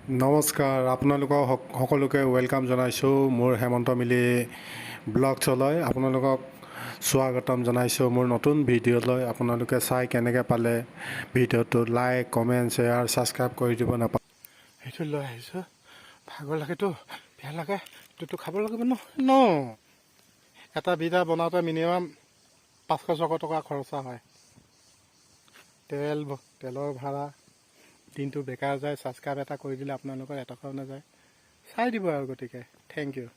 নমস্কাৰ, আপোনালোকক সকলোকে ৱেলকাম জনাইছোঁ মোৰ হেমন্ত মিলি ব্লগছলৈ। আপোনালোকক স্বাগতম জনাইছোঁ মোৰ নতুন ভিডিঅ'লৈ। আপোনালোকে চাই কেনেকৈ পালে ভিডিঅ'টো লাইক, কমেণ্ট, শ্বেয়াৰ, ছাবস্ক্ৰাইব কৰি দিব নাপায়। সেইটো লৈ আহিছোঁ, ভাগৰ লাগেতো, বেয়া লাগে, এইটোতো খাব লাগিব ন। এটা বিধা বনাওঁতে মিনিমাম 500-600 টকা খৰচা হয়। তেলৰ ভাড়া দিনটো বেকাৰ যায়। ছাবস্ক্ৰাইব এটা কৰি দিলে আপোনালোকৰ এটকাও নাযায়, চাই দিব আৰু। গতিকে থেংক ইউ।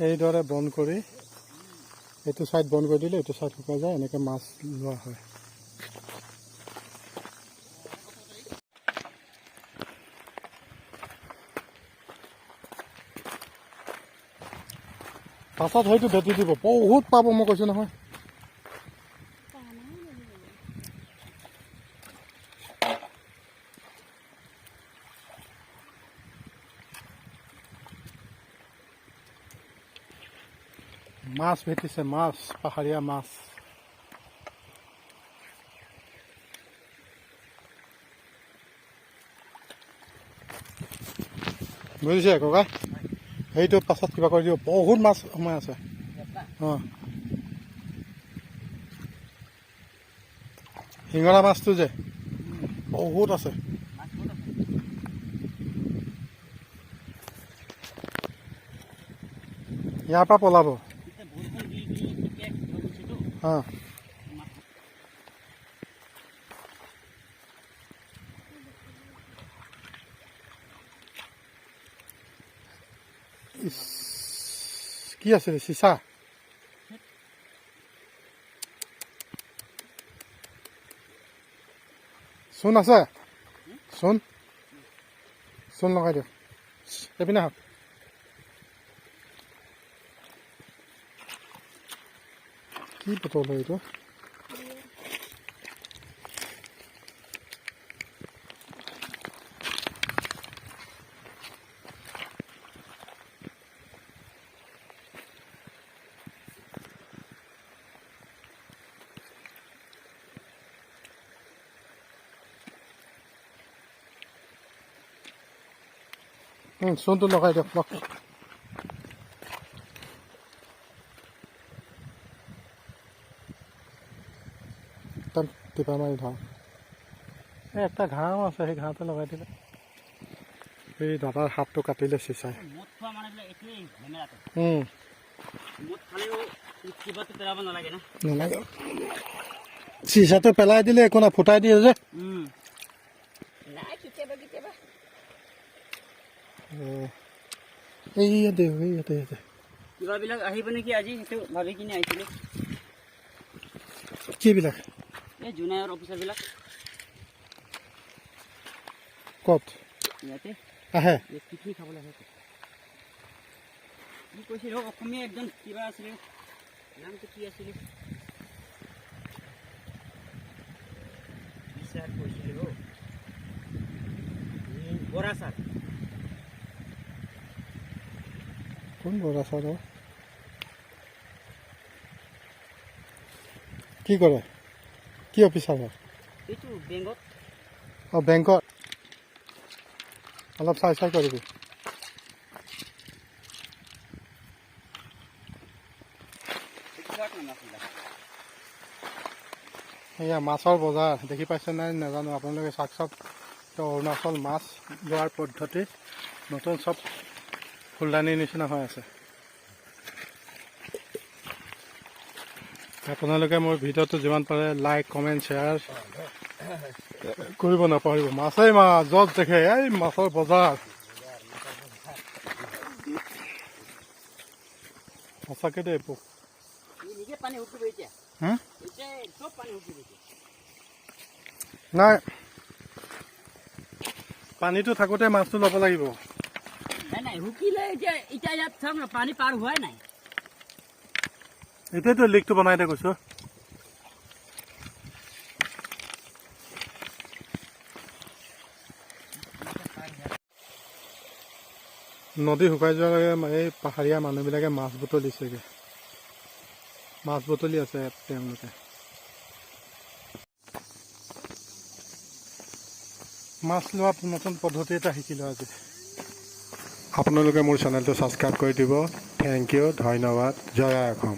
এইদৰে বন্ধ কৰি এইটো ছাইড বন্ধ কৰি দিলে এইটো ছাইড শুকাই যায়, এনেকৈ মাছ লোৱা হয়। পাছত হয়তো ভেটি দিব, বহুত পাব, মই কৈছোঁ নহয়। মাছ ভেটিছে, মাছ, পাহাৰীয়া মাছ। বুজিছে ককা, সেইটো পাছত কিবা কৰি দিব, বহুত মাছ সোমাই আছে। অঁ, শিঙৰা মাছটো যে বহুত আছে। ইয়াৰ পৰা পলাব। অঁ, কি আছে চিচা? চূণ আছে? চূণ লগাই দিয়ক, এইপিনে আহক। কি বটল হয় এইটো? চূণটো লগাই দিয়ক। টিপা মাৰি ধৰক। এই একটা ঘাঁহও আছে, সেই ঘাঁহটো লগাই দিলে। এই দাদাৰ হাতটো কাটিলে চিচাই। নালাগে, চিচাটো পেলাই দিলে একো নাই, ফুটাই দিয়ে যে। ইয়াতে কিবাবিলাক আহিব নেকি আজি, সেইটো ভাবি কিনে আহিছিলোঁ। কিবিলাক? এই জুনিয়ৰ অফিচাৰবিলাক। ক'ত ইয়াতে আহে? পিকনিক খাবলৈ আহে। কি কৈছিল অসমীয়া একজন কিবা আছিলে, নামটো কি আছিলে? ছাৰ কৈছিলে বৰা ছাৰ। কোন বৰা ছাৰ? কি কৰে? কি অফিচাৰ হয়? এইটো বেংকত। অঁ, বেংকত। অলপ চাই কৰিবি। এয়া মাছৰ বজাৰ দেখি পাইছে নাই নাজানো, আপোনালোকে চাওক। চব অৰুণাচল মাছ লোৱাৰ পদ্ধতি নতুন, চব ফুলদানিৰ নিচিনা হৈ আছে। আপোনালোকে মোৰ ভিডিঅ'টো যিমান পাৰে লাইক, কমেণ্ট, শ্বেয়াৰ কৰিব নাপাহৰিব। মাছেই মাছ, য'ত দেখে এই মাছৰ বজাৰ। সঁচাকৈ দেই, নাই পানীটো থাকোঁতে মাছটো ল'ব লাগিব। পানী পাৰ হোৱাই নাই, এতিয়াতো লিকটো বনাই দে কৈছো। নদী শুকাই যোৱাৰ লগে এই পাহাৰীয়া মানুহবিলাকে মাছ বুটলিছেগৈ। মাছ বুটলি আছে তেওঁলোকে। মাছ লোৱা নতুন পদ্ধতি এটা শিকিলোঁ আজি। আপোনালোকে মোৰ চেনেলটো ছাবস্ক্ৰাইব কৰি দিব। থেংক ইউ, ধন্যবাদ। জয় আই অসম।